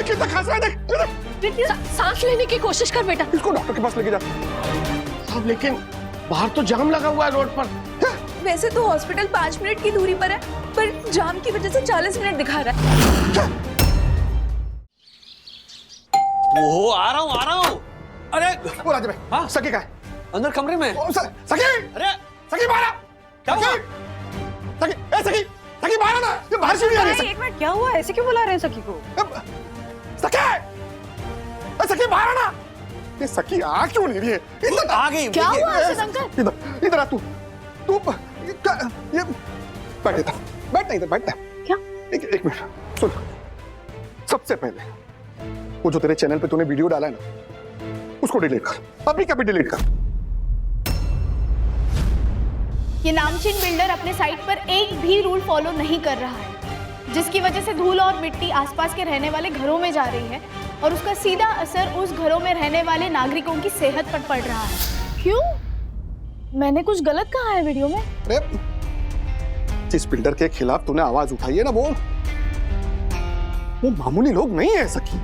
कितना खांस रहा है देख। सांस लेने की कोशिश कर बेटा। इसको डॉक्टर के पास लेके जा। अब लेकिन बाहर तो जाम लगा हुआ है रोड पर। वैसे तो हॉस्पिटल 5 मिनट की दूरी पर है, पर जाम की वजह से 40 मिनट दिखा रहा है। ओहो, आ रहा हूँ। अरे वो राजा भाई, हाँ? सखी का है अंदर कमरे में। सखी, अरे सखी बाहर आ। क्या हुआ? सखी बाहर ना, ये बाहर से नहीं आ रही। एक मिनट, क्या हुआ? ऐसे क्यों बुला रहे हैं सखी को? सखी बाहर ना। ये सखी आ क्यों नहीं रही है? इधर आ गई। क्या हुआ अंकल? इधर आ तू ये बैठ इधर बैठ। क्या? एक मिनट सुन। सबसे पहले वो जो तेरे चैनल पे तूने वीडियो डाला है ना, उसको डिलीट कर, अभी कभी डिलीट कर। ये नामचीन बिल्डर अपने साइट पर एक भी रूल फॉलो नहीं कर रहा है, जिसकी वजह से धूल और मिट्टी आसपास के रहने वाले घरों में जा रही है और उसका सीधा असर उस घरों में रहने वाले नागरिकों की सेहत पर पड़ रहा है। क्यों? मैंने कुछ गलत कहा है वीडियो में? अरे जिस बिल्डर के खिलाफ तूने आवाज उठाई है ना, वो मामूली लोग नहीं है सखी।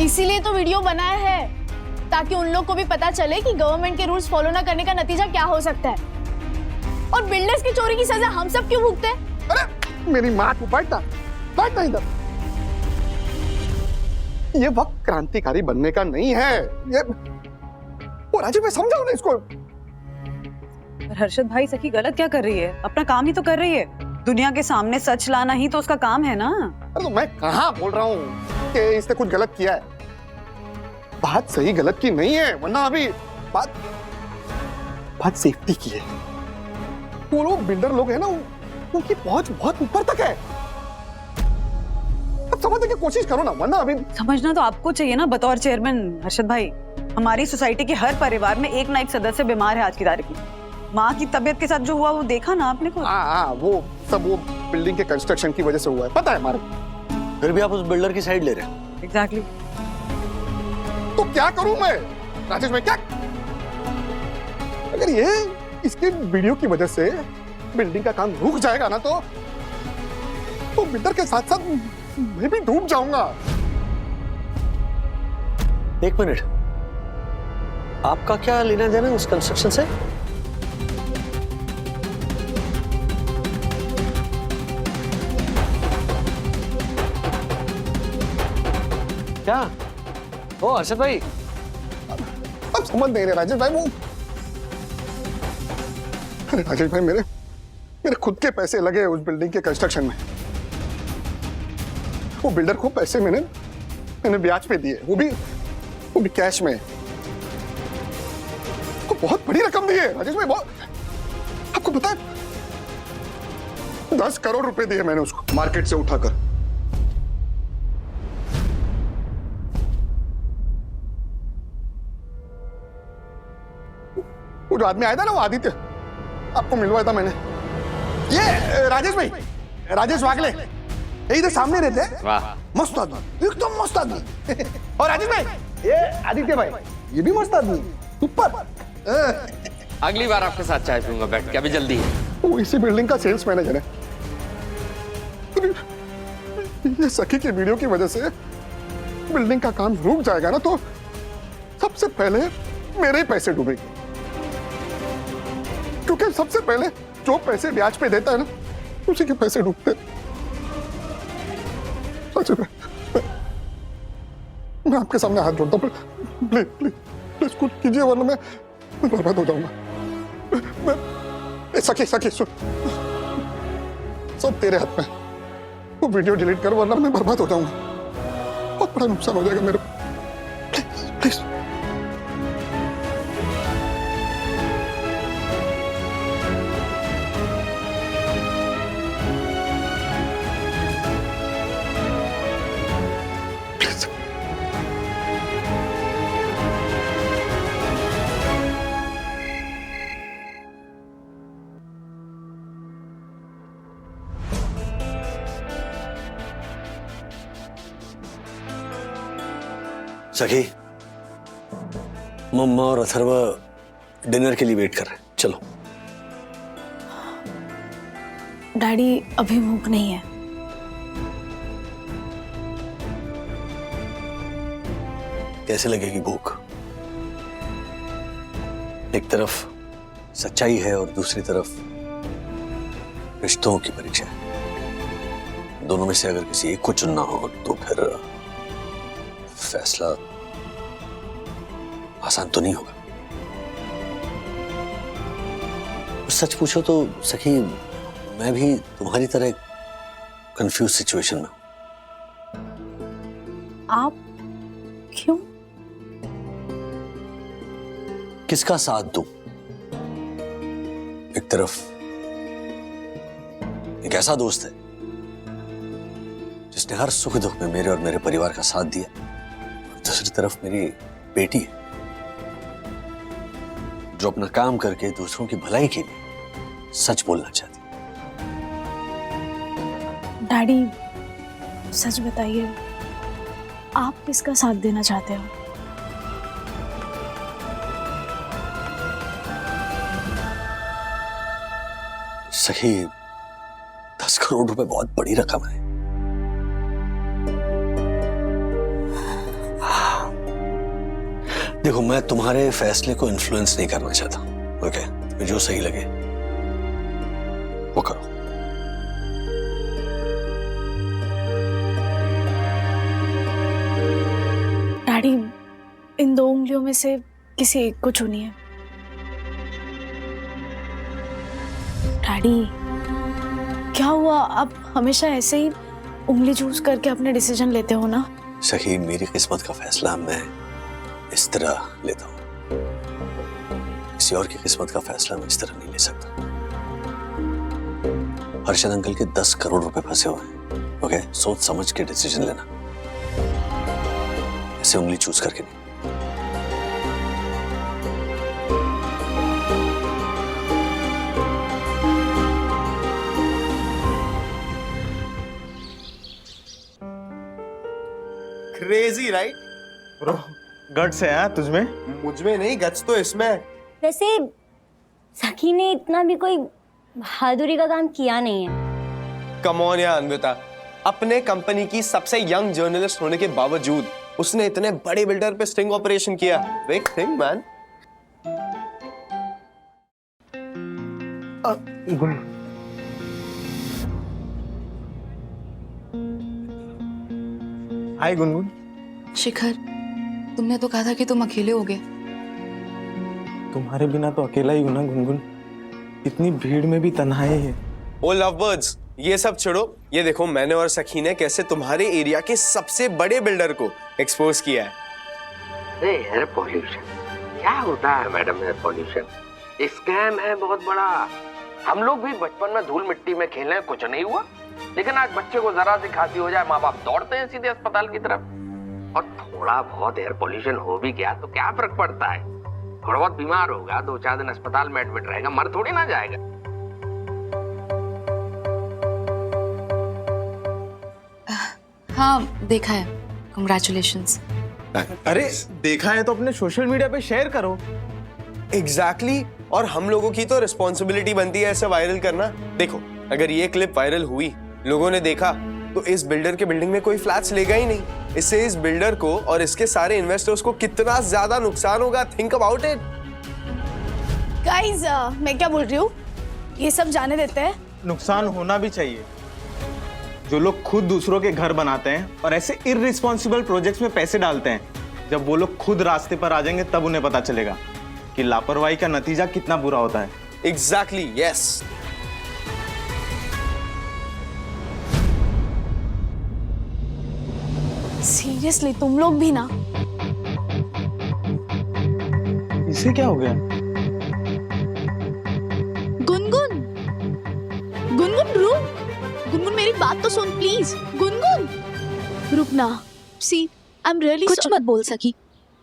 इसीलिए तो वीडियो बनाया है, ताकि उन लोग को भी पता चले कि गवर्नमेंट के रूल्स फॉलो न करने का नतीजा क्या हो सकता है। और बिल्डर्स की चोरी की सजा हम सब क्यों भुगते हैं? अरे मेरी माँ को बैठना इधर। ये वक्त क्रांतिकारी बनने का नहीं है। ये वो राजीव भाई समझाओ ना इसको। हर्षद भाई, सखी गलत क्या कर रही है? अपना काम ही तो कर रही है। दुनिया के सामने सच लाना ही तो उसका काम है ना। अरे तो मैं कहाँ बोल रहा हूँ कि इसने कुछ गलत किया है। बात सही गलत की नहीं है, वरना अभी बात सेफ्टी की है। वो लोग बिल्डर लोग हैं ना, उनकी पहुंच बहुत ऊपर तक है। अब समझने की कोशिश करो ना, वरना अभी। समझना तो आपको चाहिए ना बतौर चेयरमैन हर्षद भाई। हमारी सोसाइटी के हर परिवार में एक ना एक सदस्य बीमार है आज की तारीख में। माँ की तबीयत के साथ जो हुआ वो देखा ना आपने खुद। वो सब वो बिल्डिंग के कंस्ट्रक्शन की वजह से हुआ है, पता है हमारे। फिर भी आप उस बिल्डर की साइड ले रहे हैं। एग्जैक्टली। तो क्या करूं मैं राजेश भाई? क्या अगर ये इसके वीडियो की वजह से बिल्डिंग का काम रुक जाएगा ना, तो बिल्डर के साथ साथ मैं भी डूब जाऊंगा। एक मिनट, आपका क्या लेना देना उस कंस्ट्रक्शन से? क्या? ओ हर्षद भाई, अब समझ नहीं रहे राजेश भाई। वो अरे राजेश भाई, मेरे खुद के पैसे लगे उस बिल्डिंग के कंस्ट्रक्शन में। वो बिल्डर को पैसे मैंने ब्याज पे दिए, वो भी कैश में। को बहुत बड़ी रकम दी है राजेश भाई। बहुत, आपको पता है 10 करोड़ रुपए दिए मैंने उसको मार्केट से उठाकर। वो जो आदमी आया था ना, वो आदित्य, आपको मिलवाया था मैंने। ये राजेश भाई, राजेश वागले, इधर सामने रहते हैं। वाह, मस्त आदमी, एकदम मस्त आदमी। और राजेश भाई, ये आदित्य भाई, ये भी मस्त आदमी, सुपर। अगली बार आपके साथ चाय पीऊंगा बैठ के, अभी जल्दी है। वो इसी बिल्डिंग का सेल्स मैनेजर है। ये सखी की वीडियो की वजह से बिल्डिंग का काम रुक जाएगा ना, तो सबसे पहले मेरे ही पैसे डूबेंगे। क्योंकि सबसे पहले जो पैसे ब्याज पे देता है ना, उसी के पैसे डूबते हैं। सच में मैं आपके सामने हाथ जोड़ता हूँ, प्लीज प्लीज प्लीज कुछ कीजिए, वरना मैं बर्बाद हो जाऊंगा। सखी सुन, सब तेरे हाथ में। वो वीडियो डिलीट कर, वरना मैं बर्बाद हो जाऊंगा। बहुत बड़ा नुकसान हो जाएगा मेरे। Please please. सखी, मम्मा और अथर्व डिनर के लिए वेट कर रहे हैं। चलो। डैडी अभी भूख नहीं है। कैसे लगेगी भूख? एक तरफ सच्चाई है और दूसरी तरफ रिश्तों की परीक्षा है। दोनों में से अगर किसी एक को चुनना हो तो फिर फैसला आसान तो नहीं होगा। सच पूछो तो सखी, मैं भी तुम्हारी तरह कंफ्यूज सिचुएशन में हूं। आप क्यों? किसका साथ दूं? एक तरफ एक ऐसा दोस्त है जिसने हर सुख दुख में मेरे और मेरे परिवार का साथ दिया, और दूसरी तरफ मेरी बेटी है जो अपना काम करके दूसरों की भलाई के लिए सच बोलना चाहती है। डैडी सच बताइए, आप किसका साथ देना चाहते हो? सही 10 करोड़ रुपए बहुत बड़ी रकम है। देखो, मैं तुम्हारे फैसले को इन्फ्लुएंस नहीं करना चाहता। ओके, तुम्हें जो सही लगे वो करो। डैडी, इन 2 उंगलियों में से किसी एक को चुनिए। डैडी, क्या हुआ? आप हमेशा ऐसे ही उंगली चूज करके अपने डिसीजन लेते हो ना? सही, मेरी किस्मत का फैसला मैं इस तरह लेता हूं। किसी और की किस्मत का फैसला मैं इस तरह नहीं ले सकता। हर्षद अंकल के 10 करोड़ रुपए फंसे हुए हैं। ओके, सोच समझ के डिसीजन लेना, ऐसे उंगली चूज करके नहीं। क्रेजी राइट ब्रो, गट्स है यार तुझमें। मुझमें नहीं, गट्स तो इसमें। वैसे सखी ने इतना भी कोई बहादुरी का काम किया नहीं है। कम ऑन यार अन्विता, अपने कंपनी की सबसे यंग जर्नलिस्ट होने के बावजूद उसने इतने बड़े बिल्डर पे स्टिंग ऑपरेशन किया। Big thing man. Hi Gungun. Shikhar, तुमने तो कहा था कि तुम अकेले होगे। तुम्हारे बिना तो अकेला ही हूं ना गुनगुन। इतनी भीड़ में भी तन्हाई है। ओ लव बर्ड्स, ये सब छोड़ो। ये देखो, मैंने और सखी ने कैसे तुम्हारे एरिया के सबसे बड़े बिल्डर को एक्सपोज किया है। एयर पॉल्यूशन क्या होता है मैडम? एयर पॉल्यूशन स्कैम है बहुत बड़ा। हम लोग भी बचपन में धूल मिट्टी में खेले, कुछ नहीं हुआ, लेकिन आज बच्चे को जरा सी खांसी हो जाए, माँ बाप दौड़ते हैं सीधे अस्पताल की तरफ। और थोड़ा बहुत एयर पॉल्यूशन हो भी गया तो क्या फर्क पड़ता है? थोड़ा बहुत बीमार होगा, 2-4 दिन अस्पताल में एडमिट रहेगा, मर थोड़ी ना जाएगा। हाँ, देखा है। कंग्रेचुलेशंस। अरे देखा है तो अपने सोशल मीडिया पे शेयर करो। एग्जैक्टली, और हम लोगों की तो रिस्पॉन्सिबिलिटी बनती है ऐसे वायरल करना। देखो, अगर ये क्लिप वायरल हुई, लोगों ने देखा, तो इस बिल्डर के बिल्डिंग में कोई फ्लैट्स लेगा ही नहीं। इससे इस बिल्डर को और इसके सारे इन्वेस्टर्स को कितना ज्यादा नुकसान होगा। Think about it. गाइस, मैं क्या बोल रही हूँ, ये सब जाने देते हैं। नुकसान होना भी चाहिए। जो लोग खुद दूसरों के घर बनाते हैं और ऐसे इररिस्पॉन्सिबल प्रोजेक्ट्स में पैसे डालते हैं, जब वो लोग खुद रास्ते पर आ जाएंगे तब उन्हें पता चलेगा कि लापरवाही का नतीजा कितना बुरा होता है। Exactly, yes. सीरियसली, तुम लोग भी ना। इसे क्या हो गया? गुनगुन, गुनगुन रुक। गुनगुन, मेरी बात तो सुन प्लीज। गुनगुन रुकना। सी, आई एम रियली कुछ मत बोल सकी।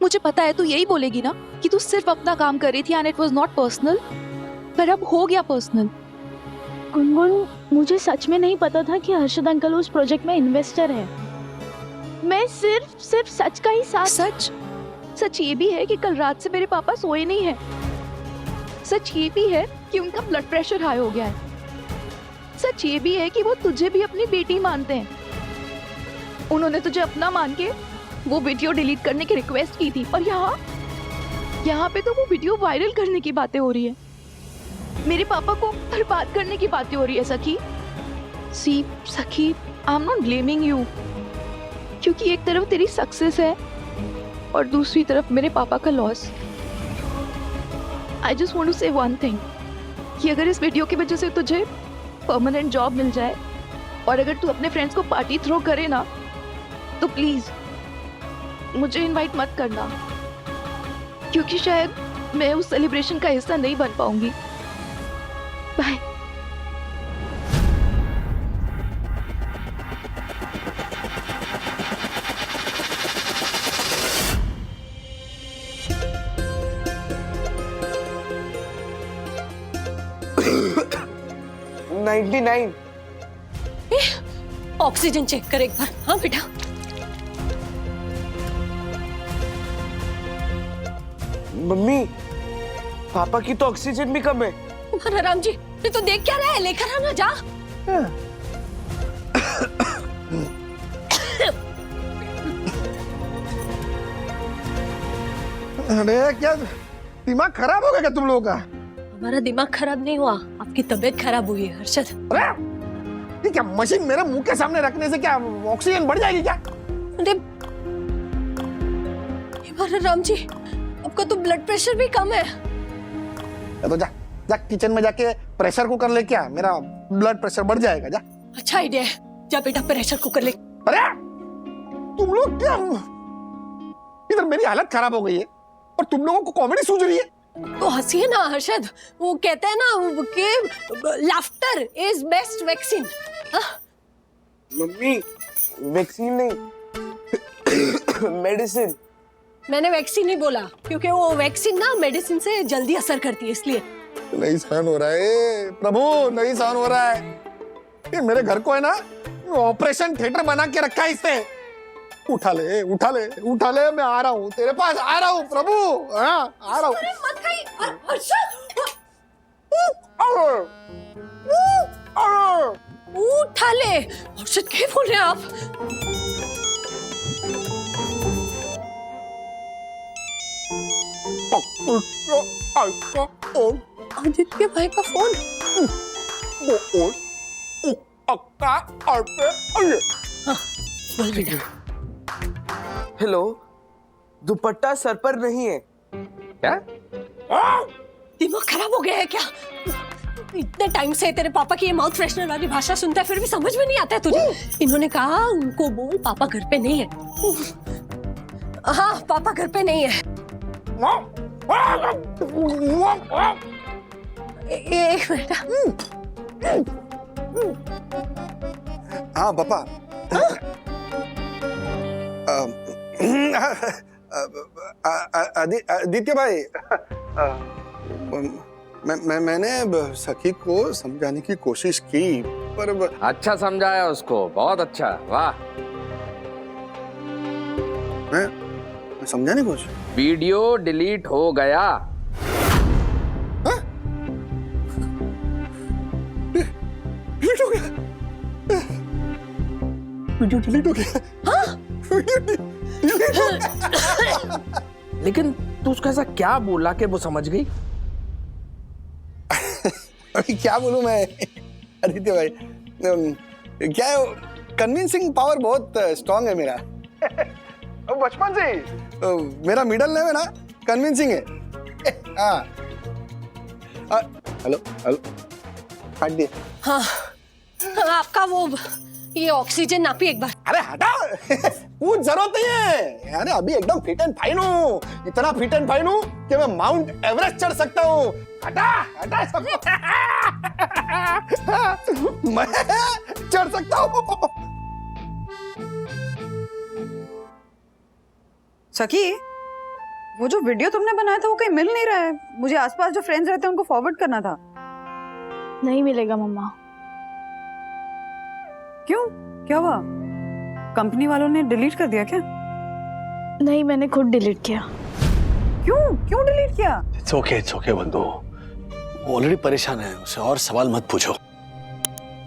मुझे पता है तू यही बोलेगी ना कि तू सिर्फ अपना काम कर रही थी and it was not personal, पर अब हो गया पर्सनल। गुनगुन, मुझे सच में नहीं पता था कि हर्षद अंकल उस प्रोजेक्ट में इन्वेस्टर है। मैं सिर्फ सच का ही साथ। सच ये भी है कि कल रात से मेरे पापा सोए नहीं है। सच ये भी है कि उनका ब्लड प्रेशर हाई हो गया है। सच ये भी है कि वो तुझे भी अपनी बेटी मानते हैं। उन्होंने तुझे अपना मान के वो वीडियो डिलीट करने की रिक्वेस्ट की थी, और यहाँ पे तो वो वीडियो वायरल करने की बातें हो रही है। मेरे पापा को बर्बाद करने की बातें हो रही है सखी। सी सखी, I am not blaming you, क्योंकि एक तरफ तेरी सक्सेस है और दूसरी तरफ मेरे पापा का loss. I just want to say one thing, कि अगर इस वीडियो की वजह से तुझे परमानेंट जॉब मिल जाए और अगर तू अपने फ्रेंड्स को पार्टी थ्रो करे ना, तो प्लीज मुझे इनवाइट मत करना, क्योंकि शायद मैं उस सेलिब्रेशन का हिस्सा नहीं बन पाऊंगी। बाय। ऑक्सीजन चेक कर एक बार। हाँ बेटा। मम्मी, पापा की तो ऑक्सीजन भी कम है। अरे राम जी, ये तो देख क्या रहा है, लेकर आना जा। अरे क्या दिमाग खराब हो गया क्या तुम लोगों का? हमारा दिमाग खराब नहीं हुआ, आपकी तबीयत खराब हुई है हर्षद। अरे ये क्या मशीन मेरे मुंह के सामने रखने से क्या ऑक्सीजन बढ़ जाएगी क्या? अरे राम जी, आपका तो ब्लड प्रेशर भी कम है। तो जा जा किचन में जाके प्रेशर कुकर लेके आ, मेरा ब्लड प्रेशर बढ़ जाएगा। जा। अच्छा आइडिया है, जा बेटा प्रेशर कुकर ले। अरे तुम लोग क्या, इधर मेरी हालत खराब हो गई है और तुम लोगों को कॉमेडी सूझ रही है। तो हंसिए ना हर्षद, वो कहते हैं ना कि laughter is best vaccine. Mummy, vaccine नहीं, मेडिसिन। मैंने वैक्सीन नहीं बोला, क्योंकि वो वैक्सीन ना मेडिसिन से जल्दी असर करती है, इसलिए। नहीं सहन हो रहा है प्रभु, नहीं सहन हो रहा है। ये मेरे घर को है ना ऑपरेशन थिएटर बना के रखा है इसने। उठा ले उठा ले उठा ले, मैं आ रहा हूँ तेरे पास, आ रहा हूँ प्रभु। हाँ आ रहा हूँ। मत खाइए हर्षद, उठा ले। हर्षद क्या बोल रहे हैं आप? आदित्य भाई का फोन। बोल बेटा। हेलो, दुपट्टा सर पर नहीं है क्या? दिमाग खराब हो गया है क्या? इतने टाइम से तेरे पापा की ये माउथ फ्रेशनर वाली भाषा सुनता है, फिर भी समझ में नहीं आता है तुझे। इन्होंने कहा उनको बोल पापा घर पे नहीं है। हाँ पापा घर पे नहीं है। एक मिनट। हाँ पापा। आदित्य भाई, मैंने सखी को समझाने की कोशिश की, पर अच्छा समझाया उसको, बहुत अच्छा, वाह। मैं समझा नहीं कुछ। वीडियो डिलीट हो गया। डिलीट हो गया? वीडियो डिलीट हो गया? हाँ? वीडियो डिलीट हो गया? लेकिन तू उसको ऐसा क्या बोला कि वो समझ गई? अभी क्या बोलूं मैं आदित्य भाई, क्या है, कन्विंसिंग पावर बहुत स्ट्रांग है मेरा। बचपन से ही मेरा मिडिल नेम है ना कन्विंसिंग है। हाँ हेलो हेलो, काट दिए। हाँ आपका वो ये ऑक्सीजन नापी एक बार। अरे हटा, कुछ जरूरत नहीं है। अरे अभी एकदम फिट एंड फाइन हूँ, इतना फिट एंड फाइन हूँ कि मैं माउंट एवरेस्ट चढ़ सकता हूँ। हटा हटा सब। मैं चढ़ सकता हूँ। सखी, वो जो वीडियो तुमने बनाया था वो कहीं मिल नहीं रहा है। मुझे आसपास जो फ्रेंड्स रहते हैं उनको फॉरवर्ड करना था। नहीं मिलेगा मम्मा। क्यों, क्या हुआ? कंपनी वालों ने डिलीट कर दिया क्या? नहीं, मैंने खुद डिलीट किया। क्यों क्यों डिलीट किया? इट्स ओके बंधु, वो ऑलरेडी परेशान है, उसे और सवाल मत पूछो।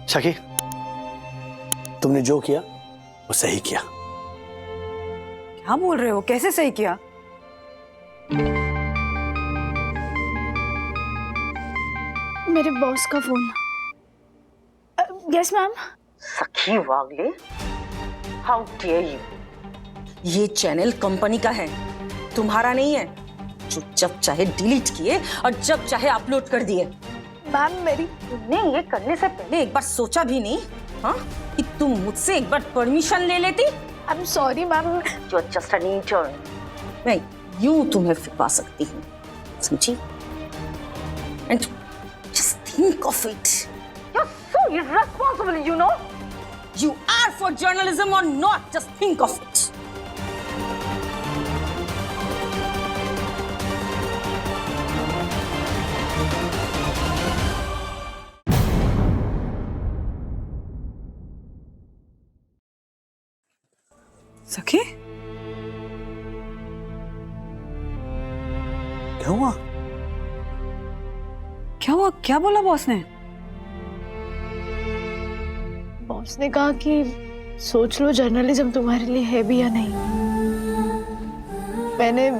सखी, तुमने जो किया वो सही किया। क्या बोल रहे हो? कैसे सही किया? मेरे बॉस का फोन। Yes ma'am. सखी वागले, हाउ डेयर यू। ये चैनल कंपनी का है, तुम्हारा नहीं है, जो जब चाहे डिलीट किए और जब चाहे अपलोड कर दिए। मैम मेरी, तुमने ये करने से पहले एक बार सोचा भी नहीं, हाँ, कि तुम मुझसे एक बार परमिशन ले लेती? I am sorry ma'am. You are just an intern, मैं यूं तुम्हें फिरवा सकती हूँ, समझी? And just think of it, you are so irresponsible, you know. You are for journalism or not? Just think of it. सखी, क्या हुआ? क्या हुआ? क्या बोला बॉस ने? बॉस ने कहा कि सोच लो जर्नलिज्म तुम्हारे लिए है भी या नहीं। मैंने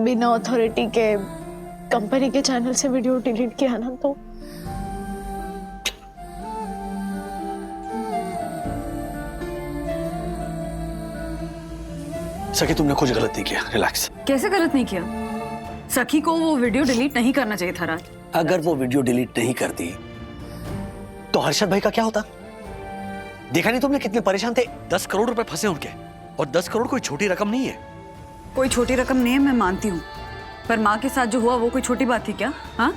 बिना अथॉरिटी के कंपनी के चैनल से वीडियो डिलीट किया ना, तो सखी, तुमने कुछ गलत नहीं किया, रिलैक्स। कैसे गलत नहीं किया? सखी को वो वीडियो डिलीट नहीं करना चाहिए था राज। अगर वो वीडियो डिलीट नहीं करती तो हर्षद भाई का क्या होता? देखा नहीं तुमने कितने परेशान थे? 10 करोड़ रुपए फंसे उनके, और 10 करोड़ कोई छोटी रकम नहीं है। कोई छोटी रकम नहीं है, मैं मानती हूँ, पर माँ के साथ जो हुआ वो कोई छोटी बात थी क्या? हाँ,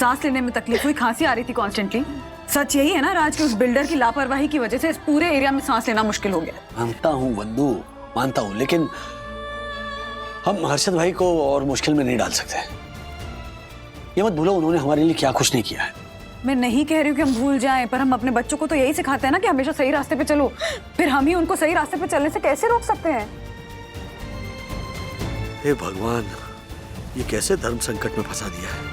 सांस लेने में तकलीफ हुई, खांसी आ रही थी कॉन्स्टेंटली। सच यही है ना राज, कि उस बिल्डर की लापरवाही की वजह से इस पूरे एरिया में सांस लेना मुश्किल हो गया। मानता हूँ वंदू, मानता हूँ, लेकिन हम हर्षद भाई को और मुश्किल में नहीं डाल सकते। ये मत भूलो उन्होंने हमारे लिए क्या कुछ नहीं किया है। मैं नहीं कह रही हूँ कि हम भूल जाएं, पर हम अपने बच्चों को तो यही सिखाते हैं ना कि हमेशा सही रास्ते पे चलो। फिर हम ही उनको सही रास्ते पे चलने से कैसे रोक सकते हैं? हे भगवान, ये कैसे धर्म संकट में फंसा दिया है।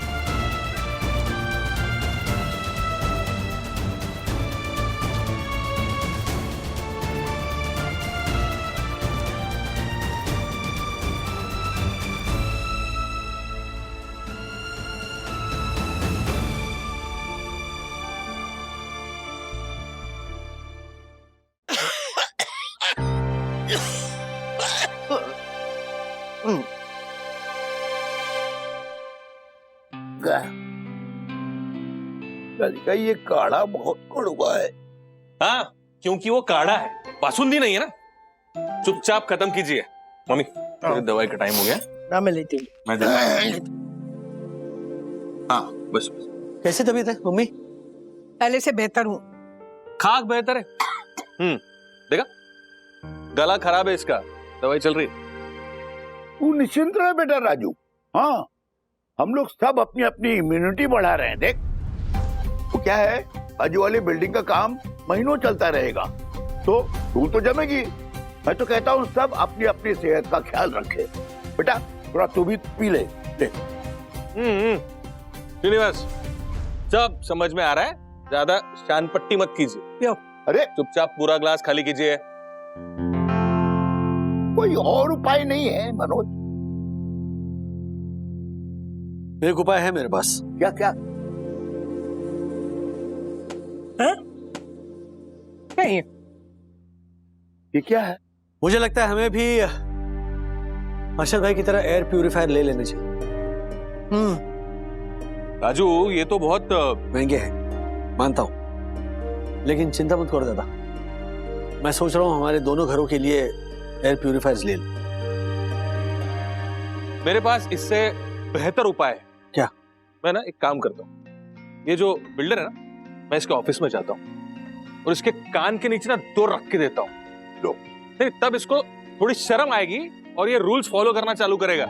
का ये काढ़ा बहुत कड़वा है। हाँ, क्योंकि वो काढ़ा है, बासुंदी नहीं है ना। चुपचाप खत्म कीजिए। मम्मी, दवाई का टाइम हो गया ना, मैं लेती हूँ। मैं हाँ, बस बस। कैसे तबीयत है मम्मी? पहले से बेहतर हूँ। खाक बेहतर है। देखा, गला खराब है इसका, दवाई चल रही है। तू निश्चिंत रहे बेटा राजू। हाँ, हम लोग सब अपनी अपनी इम्यूनिटी बढ़ा रहे हैं। देख, तो क्या है, बाजू वाली बिल्डिंग का काम महीनों चलता रहेगा, तो धूल तो जमेगी। मैं तो कहता हूँ सब अपनी अपनी सेहत का ख्याल रखे। बेटा थोड़ा तू भी पी ले। श्रीनिवास, सब समझ में आ रहा है, ज्यादा शान पट्टी मत कीजिए। अरे चुपचाप पूरा ग्लास खाली कीजिए। कोई और उपाय नहीं है मनोज? एक उपाय है मेरे पास। क्या क्या है? नहीं, ये क्या है? मुझे लगता है हमें भी हर्षद भाई की तरह एयर प्यूरिफायर ले लेने चाहिए। राजू, ये तो बहुत महंगे हैं, मानता हूं, लेकिन चिंता मत करो दादा, मैं सोच रहा हूं हमारे दोनों घरों के लिए एयर प्यूरिफायर्स ले लें। मेरे पास इससे बेहतर उपाय है। क्या? मैं ना एक काम करता हूँ, ये जो बिल्डर है ना, मैं इसके ऑफिस में जाता हूँ और इसके कान के नीचे ना 2 रख के देता हूँ। लो, तब इसको थोड़ी शर्म आएगी और ये रूल्स फॉलो करना चालू करेगा।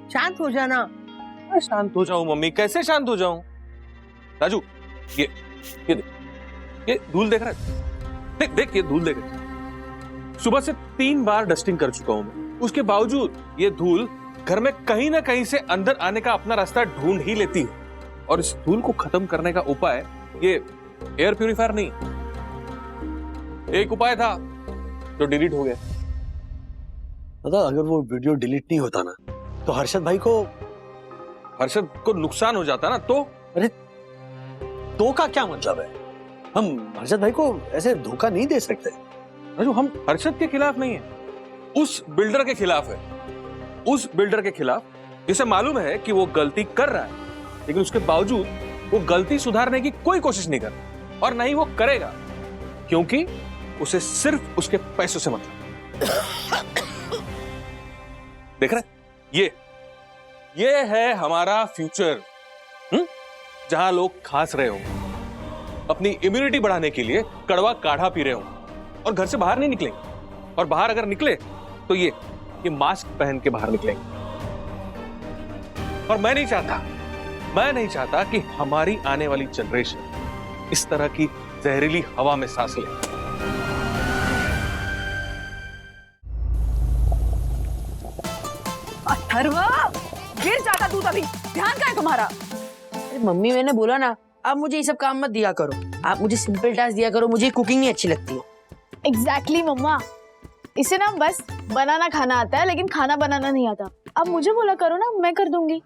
शांत हो जाना। शांत हो जाऊं मम्मी? कैसे शांत हो जाऊं? राजू, ये देख, ये धूल देख रहा है? देख देख, ये धूल देख रहा है। सुबह से 3 बार डस्टिंग कर चुका हूं मैं, उसके बावजूद ये धूल घर में कहीं ना कहीं से अंदर आने का अपना रास्ता ढूंढ ही लेती है। और इस धूल को खत्म करने का उपाय ये एयर प्यूरिफायर नहीं, एक उपाय था जो डिलीट हो गया। मतलब अगर वो वीडियो डिलीट नहीं होता ना तो हर्षद भाई को नुकसान हो जाता ना। तो अरे तो का क्या मतलब है? हम हर्षद भाई को ऐसे धोखा नहीं दे सकते। राजू, हम हर्षद के खिलाफ नहीं है, उस बिल्डर के खिलाफ है। उस बिल्डर के खिलाफ जिसे मालूम है कि वो गलती कर रहा है, लेकिन उसके बावजूद वो गलती सुधारने की कोई कोशिश नहीं कर और नहीं वो करेगा, क्योंकि उसे सिर्फ उसके पैसों से मतलब। देख रहे, ये है हमारा फ्यूचर, जहां लोग खांस रहे हो, अपनी इम्यूनिटी बढ़ाने के लिए कड़वा काढ़ा पी रहे हो और घर से बाहर नहीं निकलेंगे, और बाहर अगर निकले तो ये मास्क पहन के बाहर निकलेंगे। और मैं नहीं चाहता कि हमारी आने वाली जनरेशन इस तरह की जहरीली हवा में सांस ले। अथर्वा, गिर जाता तू तभी। ध्यान कहाँ है तुम्हारा? मम्मी, मैंने बोला ना, आप मुझे ये सब काम मत दिया करो, आप मुझे सिंपल टास्क दिया करो, मुझे कुकिंग नहीं अच्छी लगती है। एग्जैक्टली मम्मा, इसे ना बस बनाना खाना आता है लेकिन खाना बनाना नहीं आता। अब मुझे बोला करो ना, मैं कर दूंगी।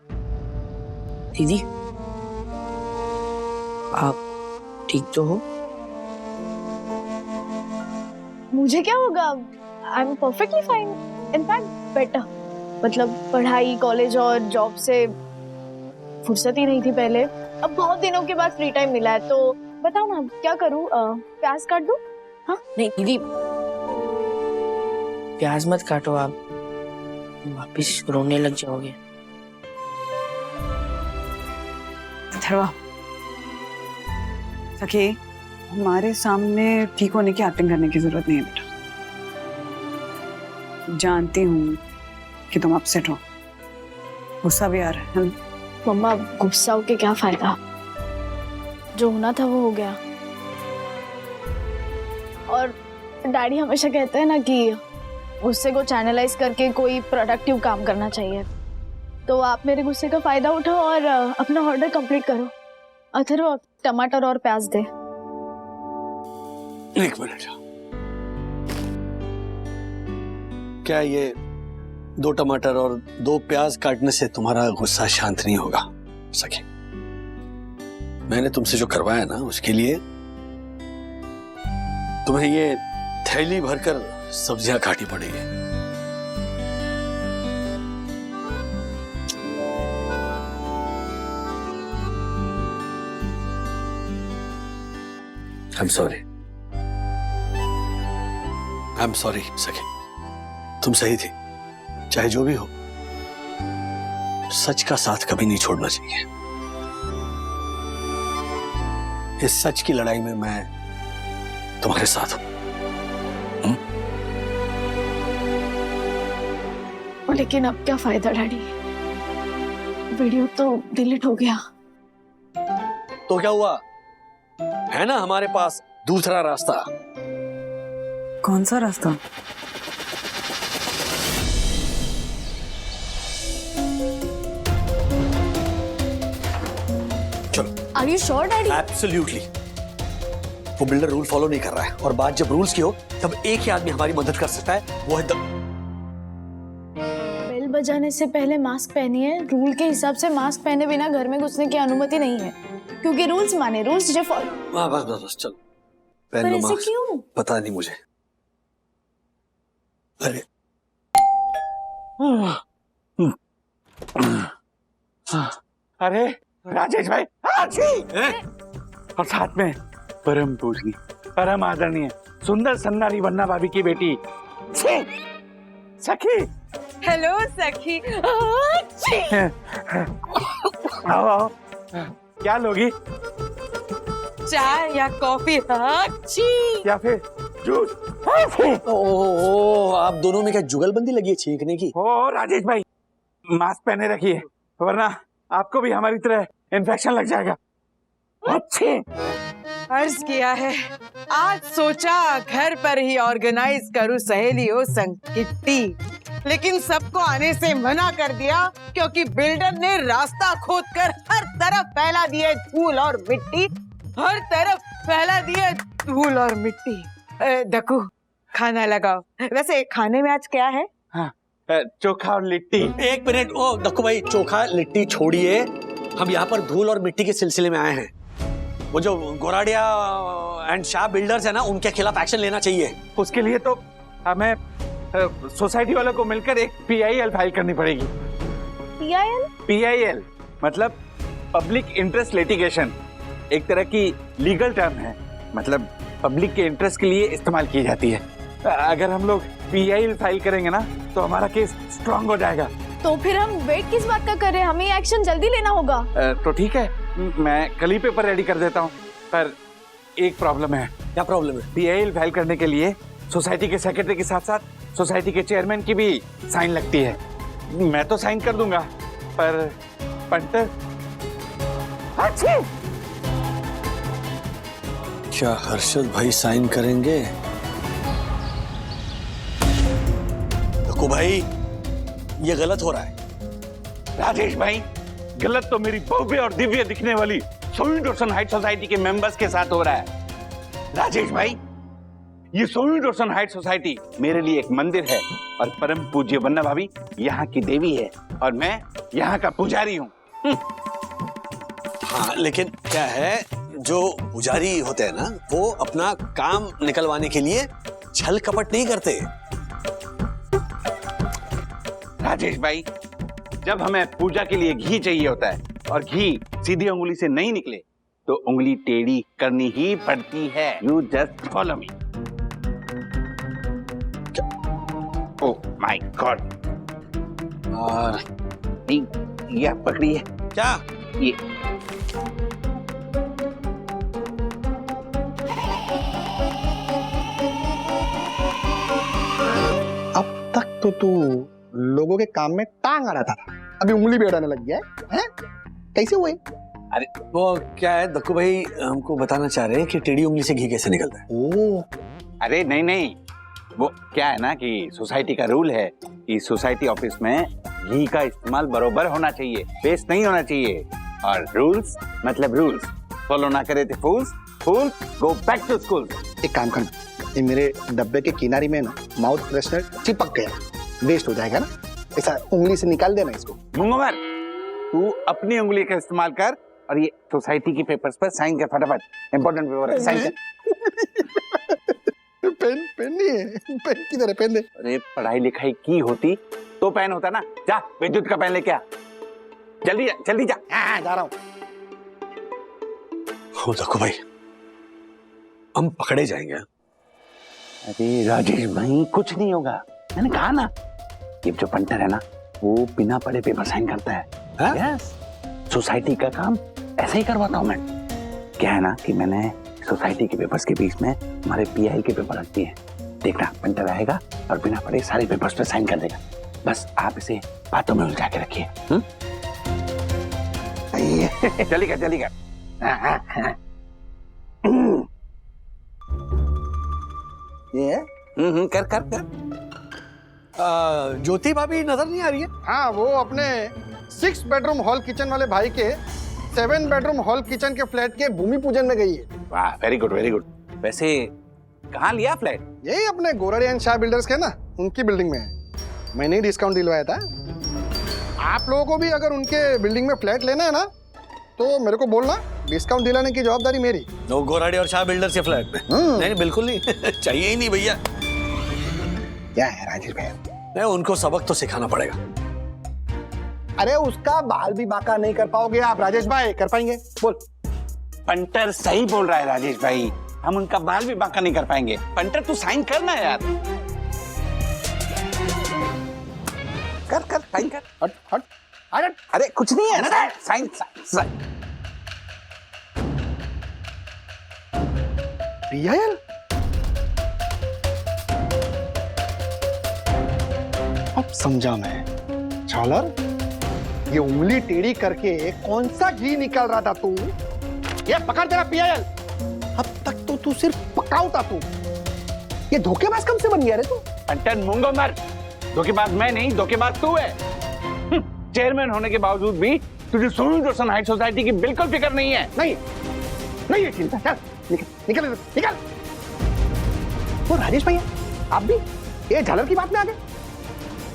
दीदी, आप ठीक तो हो? मुझे क्या होगा, I am perfectly fine, in fact better. मतलब पढ़ाई, कॉलेज और जॉब से फुर्सत ही नहीं थी पहले, अब बहुत दिनों के बाद फ्री टाइम मिला है, तो बताओ ना क्या करूं, प्याज काट दूं? हाँ? नहीं दीदी, प्याज मत काटो, आप वापिस रोने लग जाओगे। अथर्वा, सखी, हमारे सामने ठीक होने की एक्टिंग करने की जरूरत नहीं है बेटा। जानती हूँ कि तुम अपसेट हो, गुस्सा भी आ रहा है। मम्मा, गुस्सा होके क्या फायदा, जो होना था वो हो गया। और डैडी हमेशा कहते हैं ना कि गुस्से को चैनलाइज करके कोई प्रोडक्टिव काम करना चाहिए, तो आप मेरे गुस्से का फायदा उठाओ और अपना ऑर्डर कंप्लीट करो। अथर्व, टमाटर और प्याज दे। एक मिनट, क्या ये 2 टमाटर और 2 प्याज काटने से तुम्हारा गुस्सा शांत नहीं होगा सखी? मैंने तुमसे जो करवाया ना, उसके लिए तुम्हें ये थैली भरकर सब्जियां काटनी पड़ेगी। I'm sorry सखी, तुम सही थी। चाहे जो भी हो, सच का साथ कभी नहीं छोड़ना चाहिए। इस सच की लड़ाई में मैं तुम्हारे साथ हूं। लेकिन अब क्या फायदा डैडी, वीडियो तो डिलीट हो गया। तो क्या हुआ, है ना हमारे पास दूसरा रास्ता। कौन सा रास्ता? चलो। Are you sure, daddy? Absolutely. वो बिल्डर रूल फॉलो नहीं कर रहा है, और बात जब रूल्स की हो तब एक ही आदमी हमारी मदद कर सकता है, वो है बेल बजाने से पहले मास्क पहनिए। रूल के हिसाब से मास्क पहने बिना घर में घुसने की अनुमति नहीं है, क्योंकि रूल्स माने, रूल्स जो फॉलो। हाँ, बस चलो, पहन लो मास्क। क्यों? पता नहीं मुझे। अरे अरे राजेश भाई, और साथ में परम पूजनी, परम आदरणीय, सुंदर सन्नारी वन्ना भाभी की बेटी सखी। हेलो सखी। आओ आओ, क्या लोगी? चाय या कॉफी? या फिर जूस? आप दोनों में क्या जुगलबंदी लगी है छींकने की? ओ राजेश भाई, मास्क पहने रखिए, वरना आपको भी हमारी तरह इन्फेक्शन लग जाएगा। अच्छे अर्ज किया है, आज सोचा घर पर ही ऑर्गेनाइज करूं सहेलियों संग किट्टी। लेकिन सबको आने से मना कर दिया क्योंकि बिल्डर ने रास्ता खोदकर हर तरफ फैला दिए धूल और मिट्टी, हर तरफ फैला दिए धूल और मिट्टी। डकू खाना लगाओ। वैसे खाने में आज क्या है? हाँ, चोखा और लिट्टी। एक मिनट, ओ देखो भाई, चोखा लिट्टी छोड़िए, हम यहाँ पर धूल और मिट्टी के सिलसिले में आए हैं। वो जो गोराडिया एंड शाह बिल्डर्स है ना, उनके खिलाफ एक्शन लेना चाहिए। उसके लिए तो हमें सोसाइटी वालों को मिलकर एक PIL फाइल करनी पड़ेगी। PIL मतलब पब्लिक इंटरेस्ट लिटिगेशन, एक तरह की लीगल टर्म है, मतलब पब्लिक के इंटरेस्ट के लिए इस्तेमाल की जाती है। अगर हम लोग PIL फाइल करेंगे ना तो हमारा केस स्ट्रांग हो जाएगा। तो फिर हम वेट किस बात का कर रहे हैं? हमें एक्शन जल्दी लेना होगा। तो ठीक है, मैं कल ही पेपर रेडी कर देता हूँ, पर एक प्रॉब्लम है। क्या प्रॉब्लम है? PIL फाइल करने के लिए सोसाइटी के सेक्रेटरी के साथ साथ सोसाइटी के चेयरमैन की भी साइन लगती है। मैं तो साइन कर दूंगा, पर पंटर। क्या हर्षद भाई साइन करेंगे? देखो भाई, ये गलत हो रहा है। राजेश भाई, गलत तो मेरी भव्य और दिव्य दिखने वाली सोवियत रोशन हाइट सोसाइटी के मेंबर्स के साथ हो रहा है। राजेश भाई, ये सोवियत रोशन हाइट सोसाइटी मेरे लिए एक मंदिर है और परम पूज्य वन्ना भाभी यहाँ की देवी है और मैं यहाँ का पुजारी हूँ। हाँ, लेकिन क्या है, जो पुजारी होते हैं ना, वो अपना काम निकलवाने के लिए छल कपट नहीं करते। राजेश भाई, जब हमें पूजा के लिए घी चाहिए होता है और घी सीधी उंगली से नहीं निकले तो उंगली टेढ़ी करनी ही पड़ती है। You just follow me. Oh my God. और ये पकड़िए। क्या? ये अब तक तो तू लोगों के काम में टांग अड़ाता था, अभी उंगली भी अड़ाने लग गया है? कैसे हुए? अरे वो क्या है, दक्कू भाई हमको बताना चाह रहे हैं कि टेढ़ी उंगली से घी कैसे निकलता है। ओह, अरे नहीं नहीं, वो क्या है ना कि सोसाइटी का रूल है कि सोसाइटी ऑफिस में घी का इस्तेमाल बरोबर होना चाहिए, वेस्ट नहीं होना चाहिए। और रूल्स मतलब रूल्स, फॉलो ना करे तो फूल्स, फूल्स गो बैक टू स्कूल। एक काम करना, ये मेरे डब्बे के किनारे में ना माउथ फ्रेशनर चिपक गया, वेस्ट हो जाएगा ना, ऐसा उंगली से निकाल देना इसको। मुंगोवर, तू अपनी उंगली का इस्तेमाल कर और ये सोसाइटी के पेपर्स पर साइन कर फटाफट। इंपॉर्टेंट पेपर है, साइन कर। पेन पेन नहीं है, पेन किधर है? पेन दे। अरे पढ़ाई लिखाई की होती तो पेन होता ना। जा विद्युत का पेन लेके आ, जल्दी जा, जल्दी जा। हाँ, जा रहा हूँ। हो दक्कू भाई, हम पकड़े जाएंगे। अरे राजेश भाई, कुछ नहीं होगा, मैंने कहा ना, ये जो पंटर है ना, वो बिना पढ़े पेपर साइन करता है। यस, सोसाइटी का काम ऐसे ही करवाता हूँ मैं। क्या है ना कि मैंने सोसाइटी के पेपर्स के बीच में हमारे PIL के पेपर रख दिए हैं। देखना, पंटर आएगा और बिना पढ़े सारे पेपर्स पे साइन कर देगा। बस आप इसे बातों में उलझा के रखिए। चलिएगा चलिएगा। ये कर कर कर। ज्योति भाभी नजर नहीं आ रही है? हाँ, वो अपने 6 बेडरूम हॉल किचन वाले भाई के 7 बेडरूम हॉल किचन के फ्लैट के भूमि पूजन में गई है। वाह, वेरी गुड वेरी गुड। वैसे कहाँ लिया फ्लैट? यही अपने गोराडिया एंड शाह बिल्डर्स के ना, उनकी बिल्डिंग में है। मैंने ही डिस्काउंट दिलवाया था। आप लोगों को भी अगर उनके बिल्डिंग में फ्लैट लेना है ना, तो मेरे को बोलना, डिस्काउंट दिलाने की जवाबदारी मेरी। वो गोराडिया और शाह बिल्डर्स के फ्लैट में? नहीं बिल्कुल नहीं। चाहिए ही नहीं भैया। क्या है राजेश भाई? नहीं, उनको सबक तो सिखाना पड़ेगा। अरे उसका बाल भी बांका नहीं कर पाओगे आप राजेश भाई, कर पाएंगे? बोल। पंटर सही बोल रहा है राजेश भाई, हम उनका बाल भी बांका नहीं कर पाएंगे। पंटर तू साइन करना यार। कर कर साइन कर। हट हट हट। अरे कुछ नहीं है ना, साइन साइन। PIL? अब समझा मैं। झालर, ये उंगली टेढ़ी करके कौन सा घी निकाल रहा था तू? ये पकड़ तेरा PIL। अब तक तो तू सिर्फ पकाउता तू, ये धोखेबाज कब से बन गया रे तू? पंटर मूंगो मर, धोखेबाज मैं नहीं, धोखेबाज तू है। चेयरमैन होने के बावजूद भी तुझे सोनू रोशन हाइट सोसाइटी की बिल्कुल फिक्र नहीं है। नहीं नहीं है चिंता। चल निकल निकल निकल। वो राजेश भैया आप भी ये झालर की बात में आ गए।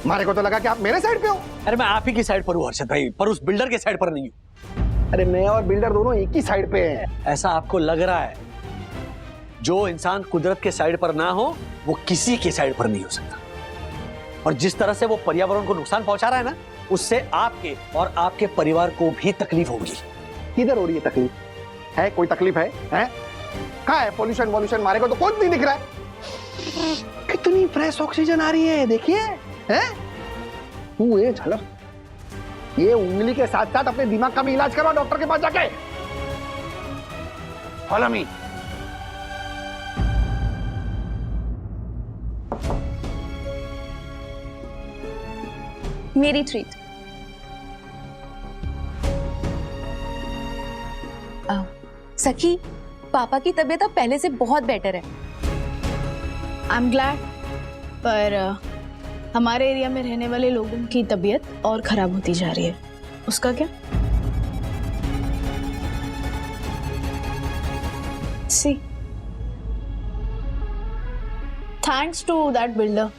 मारे को तो लगा कि आप मेरे साइड पे हो। अरे मैं आप ही की साइड पर हूँ हर्षद भाई, पर उस बिल्डर के साइड पर नहीं हूँ। अरे मैं और बिल्डर दोनों एक ही साइड पे हैं। ऐसा आपको लग रहा है। जो इंसान कुदरत के साइड पर ना हो वो किसी के साइड पर नहीं हो सकता। और जिस तरह से वो पर्यावरण को नुकसान पहुंचा रहा है ना, उससे आपके और आपके परिवार को भी तकलीफ होगी। किधर हो रही है तकलीफ? है कोई तकलीफ है? कहाँ है? पोल्यूशन वॉल्यूशन मारे को तो कुछ नहीं दिख रहा है। कितनी फ्रेश ऑक्सीजन आ रही है देखिए। हैं? तू ये झलक, ये उंगली के साथ साथ अपने दिमाग का भी इलाज करवा डॉक्टर के पास जाके। Follow me. मेरी ट्रीट। सखी, पापा की तबीयत अब पहले से बहुत बेटर है। आई एम ग्लैड, पर हमारे एरिया में रहने वाले लोगों की तबीयत और खराब होती जा रही है। उसका क्या? सी, थैंक्स टू दैट बिल्डर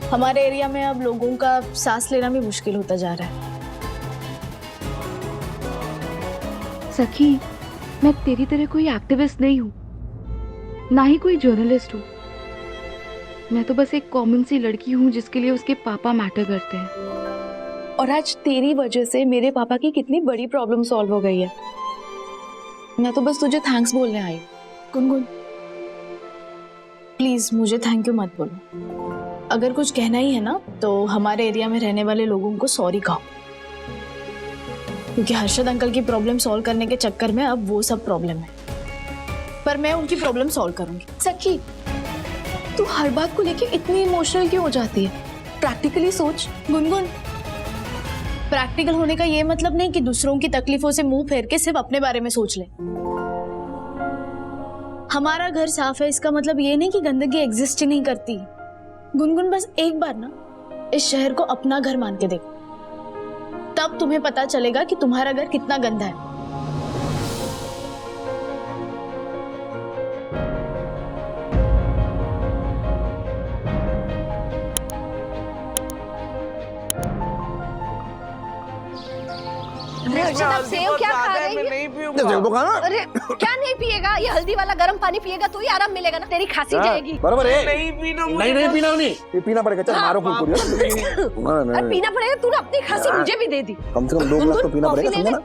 हमारे एरिया में अब लोगों का सांस लेना भी मुश्किल होता जा रहा है। सखी, मैं तेरी तरह कोई एक्टिविस्ट नहीं हूँ, ना ही कोई जर्नलिस्ट हूँ। मैं तो बस एक कॉमन सी लड़की हूँ जिसके लिए उसके पापा मैटर करते हैं। और आज तेरी वजह से मेरे पापा की कितनी बड़ी प्रॉब्लम सॉल्व हो गई है। मैं तो बस तुझे थैंक्स बोलने आई। गुनगुन, प्लीज मुझे थैंक यू मत बोलो। अगर कुछ कहना ही है ना तो हमारे एरिया में रहने वाले लोगों को सॉरी कहो, क्योंकि हर्षद अंकल की प्रॉब्लम सॉल्व करने के चक्कर में अब वो सब प्रॉब्लम है। पर मैं उनकी प्रॉब्लम सॉल्व करूंगी। सखी, तू हर बात को लेके इतनी इमोशनल क्यों हो जाती है? प्रैक्टिकली सोच। गुनगुन, प्रैक्टिकल होने का ये मतलब नहीं कि दूसरों की तकलीफों से मुंह फेर के सिर्फ अपने बारे में सोच ले। हमारा घर साफ है इसका मतलब ये नहीं कि गंदगी एग्जिस्ट ही नहीं करती। गुनगुन, बस एक बार ना इस शहर को अपना घर मान के देखो, तब तुम्हें पता चलेगा कि तुम्हारा घर कितना गंदा है। आप सेव क्या खा रहे हैं? अरे क्या नहीं पिएगा? ये हल्दी वाला गर्म पानी पिएगा तो ही आराम मिलेगा ना, तेरी खांसी जाएगी। बराबर है। नहीं पीना, नहीं पीना नहीं, ये पीना पड़ेगा। चल मारो कुरकुरी। अरे पीना पड़ेगा, तूने अपनी खांसी मुझे भी दे दी। कम से कम 2 गिलास तो पीना पड़ेगा, समझा ना?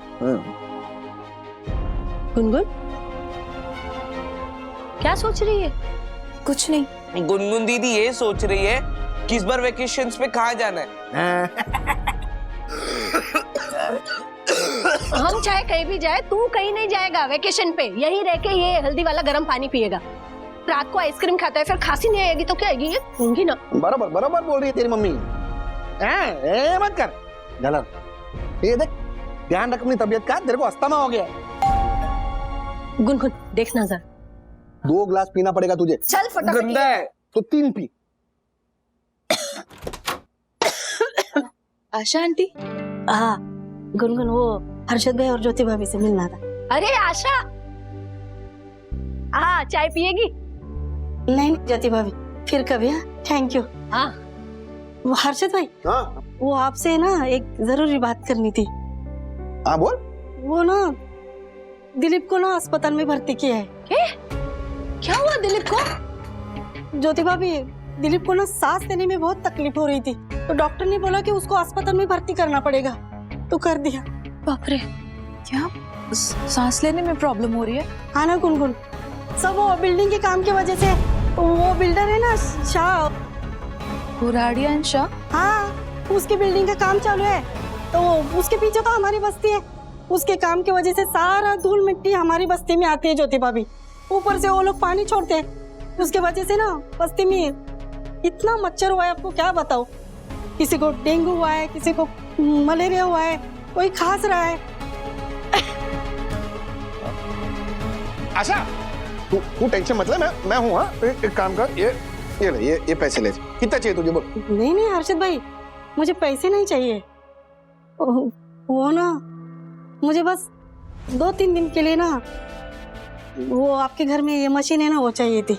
गुनगुन क्या सोच रही है? कुछ नहीं। गुनगुन दीदी ये सोच रही है कि इस बार वेकेशंस पे कहाँ जाना है। हम चाहे कहीं भी जाए, तू कहीं नहीं जाएगा वेकेशन पे। यहीं रह के ये हल्दी वाला गर्म पानी पिएगा। रात को आइसक्रीम खाता है, फिर खांसी नहीं आएगी तो क्या आएगी? ये होंगी ना। बराबर बराबर बोल रही है तेरी मम्मी। ए मत कर गलत। ये देख, ध्यान रख अपनी तबीयत का। तेरे को अस्थमा हो गया। गुनगुन देख नजर, 2 गिलास पीना पड़ेगा तुझे। चल फटाफट। गंदा है तो 3 पी। आशा आंटी। हाँ गुनगुन, वो हर्षद भाई और ज्योति भाभी से मिलना था। अरे आशा, हाँ चाय पिएगी? नहीं ज्योति भाभी, फिर कभी। Thank you. हाँ वो हर्षद भाई, वो आपसे ना एक जरूरी बात करनी थी। हाँ बोल। वो ना दिलीप को ना अस्पताल में भर्ती किया है। क्या हुआ दिलीप को? ज्योति भाभी, दिलीप को ना सांस लेने में बहुत तकलीफ हो रही थी, तो डॉक्टर ने बोला कि उसको अस्पताल में भर्ती करना पड़ेगा, तो कर दिया। बाप रे, क्या सांस लेने में प्रॉब्लम हो रही है? हाँ ना गुनगुन, सब वो बिल्डिंग के काम की वजह से। वो बिल्डर है ना शाह, बुराड़िया एंड शाह। हाँ, उसकी बिल्डिंग का काम चालू है, तो उसके पीछे तो हमारी बस्ती है। उसके काम की वजह से सारा धूल मिट्टी हमारी बस्ती में आती है ज्योति भाभी। ऊपर से वो लोग पानी छोड़ते हैं, उसके वजह से ना बस्ती में इतना मच्छर हुआ है, आपको क्या बताओ। किसी को डेंगू हुआ है, किसी को मलेरिया हुआ है, कोई खांस रहा है। आशा, तू टेंशन मत ले, मैं हूँ। हाँ, एक काम कर, ये ले, ये पैसे ले। कितना चाहिए तुझे बोल? नहीं नहीं हर्षद भाई, मुझे पैसे नहीं चाहिए। वो ना मुझे बस 2-3 दिन के लिए ना वो आपके घर में ये मशीन है ना वो चाहिए थी।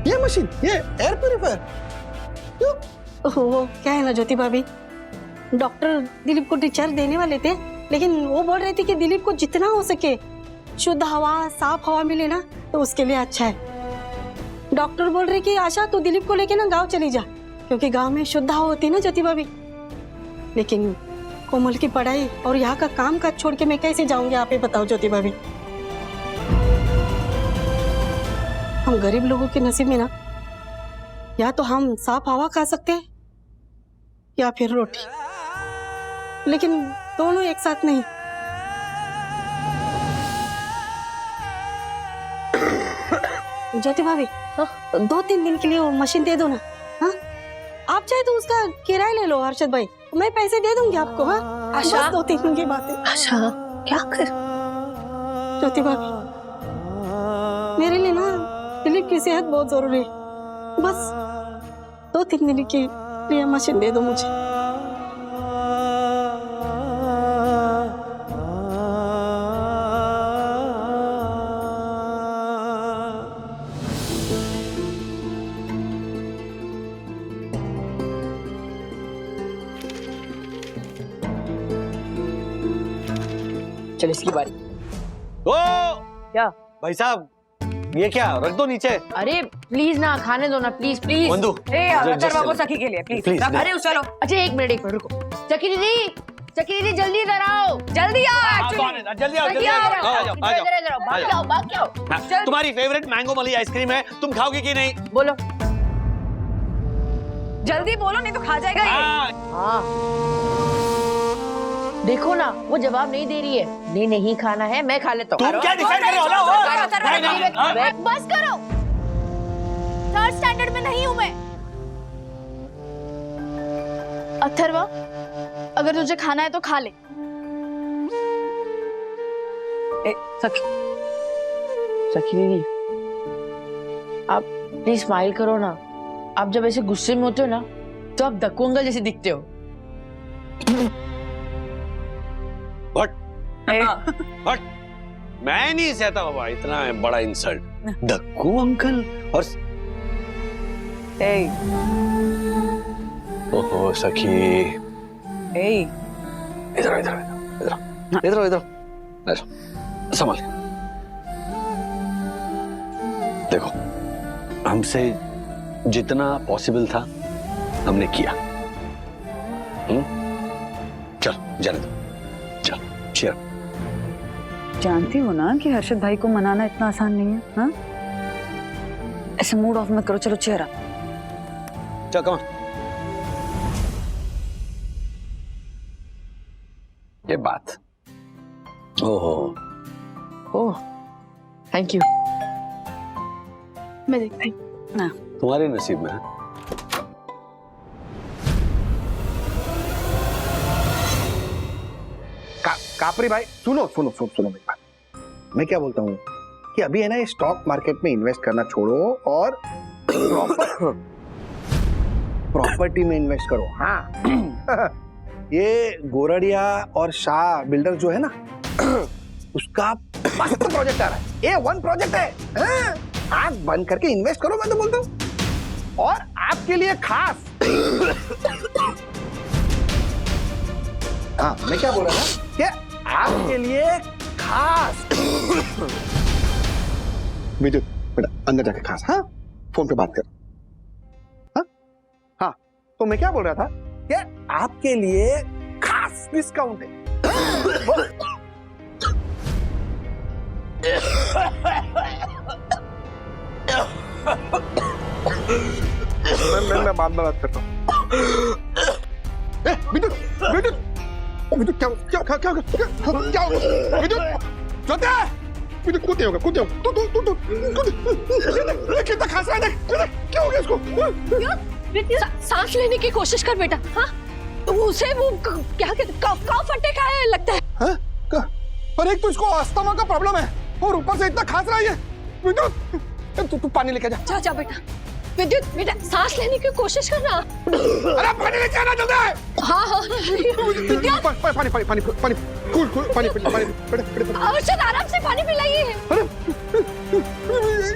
ये मशीन, ये एयर प्यूरिफायर? वो क्या है ना ज्योति भाभी, डॉक्टर दिलीप को डिस्चार्ज देने वाले थे, लेकिन वो बोल रहे थे कि दिलीप को जितना हो सके शुद्ध हवा, साफ हवा मिले ना तो उसके लिए अच्छा है। डॉक्टर बोल रहे कि आशा तू दिलीप को लेके ना गांव चली जा, क्योंकि गांव में शुद्ध हवा होती है ना ज्योति भाभी। लेकिन कोमल की पढ़ाई और यहाँ का काम काज छोड़ के मैं कैसे जाऊंगी, आप ही बताओ ज्योति भाभी। हम गरीब लोगों के नसीब में ना या तो हम साफ हवा खा सकते हैं या फिर रोटी, लेकिन दोनों एक साथ नहीं। ज्योति भाभी 2-3 दिन के लिए वो मशीन दे दो ना। हाँ, आप चाहे तो उसका किराया ले लो हर्षद भाई, मैं पैसे दे दूंगी आपको। हाँ आशा, 2-3 दिन की बात है। आशा क्या कर? ज्योति भाभी मेरे लिए ना दिलीप की सेहत बहुत जरूरी है, बस 2-3 दिन के लिए मशीन दे दो मुझे। चल इसकी बारी। ओ क्या भाई साहब, ये क्या रख दो नीचे। अरे प्लीज ना, खाने दो ना, प्लीज प्लीज। बंधु, वो सखी के लिए प्लीज। अरे चलो, अच्छा 1 मिनट रुको। चकी दीदी जल्दी इधर आओ, जल्दी आओ। जल्दी आओ, भाग जाओ। तुम्हारी फेवरेट मैंगो मलाई आइसक्रीम है, तुम खाओगे कि नहीं? बोलो जल्दी बोलो, नहीं तो खा जाएगा ये। हाँ देखो ना, वो जवाब नहीं दे रही है। नहीं खाना है, मैं खा लेता हूँ। तुम क्या डिसाइड कर रहे हो? बस करो, 3rd स्टैंडर्ड में नहीं हूं मैं। अथर्वा, अगर तुझे खाना है तो खा ले। सखी दीदी आप प्लीज स्माइल करो ना। आप जब ऐसे गुस्से में होते हो ना तो आप दक्कूंगल जैसे दिखते हो। बट मैं नहीं सहता बाबा इतना बड़ा इंसल्ट। दक्कू अंकल और ओहो सखी, इधर संभाल। देखो, हमसे जितना पॉसिबल था हमने किया। चल जाने दो, चल चेयर। जानती हो ना कि हर्षद भाई को मनाना इतना आसान नहीं है। हाँ, ऐसे मूड ऑफ मत करो, चलो चेयर अप। चल कम। ये बात, ओह थैंक यू। मैं देखती हूँ ना, तुम्हारे नसीब में है। कापरी भाई सुनो मेरी बात। मैं क्या बोलता हूँ कि अभी है ना ये स्टॉक मार्केट में इन्वेस्ट करना छोड़ो और प्रॉपर्टी में इन्वेस्ट करो। हाँ ये गोरडिया और शाह बिल्डर जो है ना उसका मस्त प्रोजेक्ट आ रहा है, A1 प्रोजेक्ट है। आंख बंद करके इन्वेस्ट करो, मैं तो बोलता हूँ। और आपके लिए खास हाँ, मैं क्या बोल रहा था कि आपके लिए खास विद्युत बेटा अंदर जाके खास। हाँ, फोन पे बात कर। हाँ, तो मैं क्या बोल रहा था कि आपके लिए खास डिस्काउंट है। मैं बाद में बात करता हूँ। विद्युत क्या विद्युत कूदते होगा तू कितना खास रहा है, क्या हो गया इसको? सांस लेने की कोशिश कर बेटा। हाँ, उसे वो क्या कहते कफ अटैक आया लगता है। हाँ? पर एक तो इसको अस्थमा का प्रॉब्लम है और ऊपर से इतना खास रहा है। विद्युत तू पानी लेके जा। जा जा बेटा। विद्युत बेटा सांस लेने की कोशिश करना। अरे पानी लेके आना जल्दी। हाँ हाँ विद्युत पानी पानी पानी पानी कूल कूल पानी पानी अर्शद आराम से पानी पिलाइए।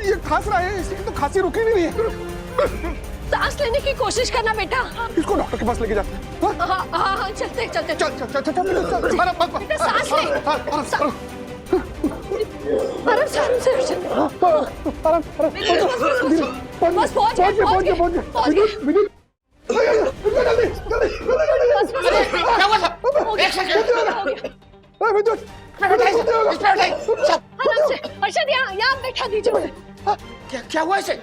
ये खांस रहा है, इसकी तो खांसी रुकी नहीं है। सांस लेने की कोशिश करना बेटा। इसको डॉक्टर के पास लेके जाते हैं। हाँ हाँ हाँ चलते चलते चल चल चल चल चल बेटा सांस ले। आराम से अर्शद। बस पहुंच गए पहुंच गए पहुंच गए। अर्शद यहाँ बैठा दीजिए। क्या हुआ इसे?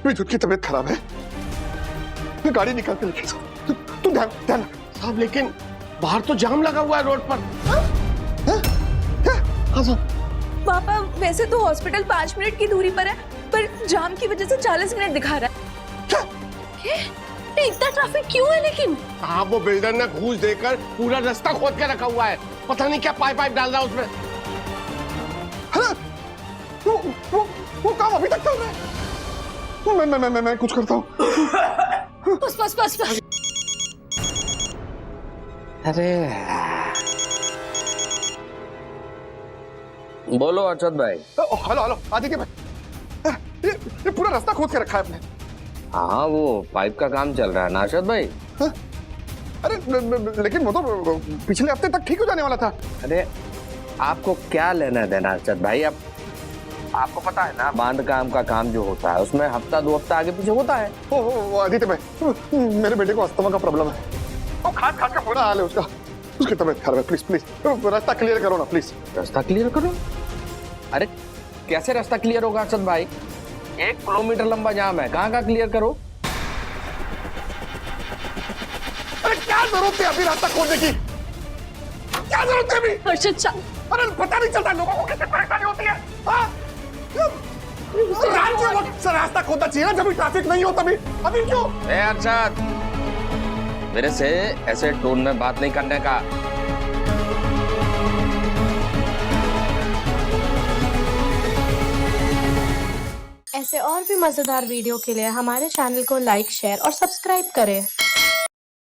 विद्युत की तबीयत खराब है, गाड़ी निकाल के लेके जाओ। तू ध्यान ध्यान साहब लेकिन बाहर तो जाम लगा हुआ है रोड पर। पापा वैसे तो हॉस्पिटल 5 मिनट की दूरी पर है, पर जाम की वजह से 40 मिनट दिखा रहा है। इतना ट्रैफिक क्यों है लेकिन? साहब वो बिल्डर ने घूस देकर पूरा रास्ता खोद के रखा हुआ है, पता नहीं क्या पाइप डाल रहा है उसमें। वो काम अभी तक चल रहा है। मैं कुछ करता हूँ। बस बस बस बस। अरे बोलो अर्शद भाई। हेलो हेलो आदित्य भाई, ये पूरा रास्ता खोद के रखा है आपने। हाँ वो पाइप का काम चल रहा है ना अर्शद भाई। अरे लेकिन वो तो पिछले हफ्ते तक ठीक हो जाने वाला था। अरे आपको क्या लेना देना अर्शद भाई? आपको पता है ना बांध काम का काम जो होता है उसमें हफ्ता 2 हफ्ता आगे पीछे होता है। ओ आदित्य भाई, मेरे बेटे को अस्थमा का प्रॉब्लम है। वो खाद खा के बुरा हाल है उसका, उसकी तबीयत खराब है। प्लीज प्लीज रास्ता क्लियर करो ना प्लीज। रास्ता क्लियर करो? अरे कैसे रास्ता क्लियर होगा अर्शद भाई? 1 किलोमीटर लंबा जाम है, कहाँ क्लियर करो? अरे क्या जरूरत है अभी रास्ता खोदने की? क्या जरूरत है अभी? अर्शद अरे पता नहीं चलता लोगों को कितनी परेशानी होती है। रास्ता खोदना चाहिए ना जब ट्रैफिक नहीं हो तभी। अभी क्यों? अर्शद मेरे से ऐसे टोन में बात नहीं करने का। ऐसे और भी मजेदार वीडियो के लिए हमारे चैनल को लाइक, शेयर और सब्सक्राइब करें।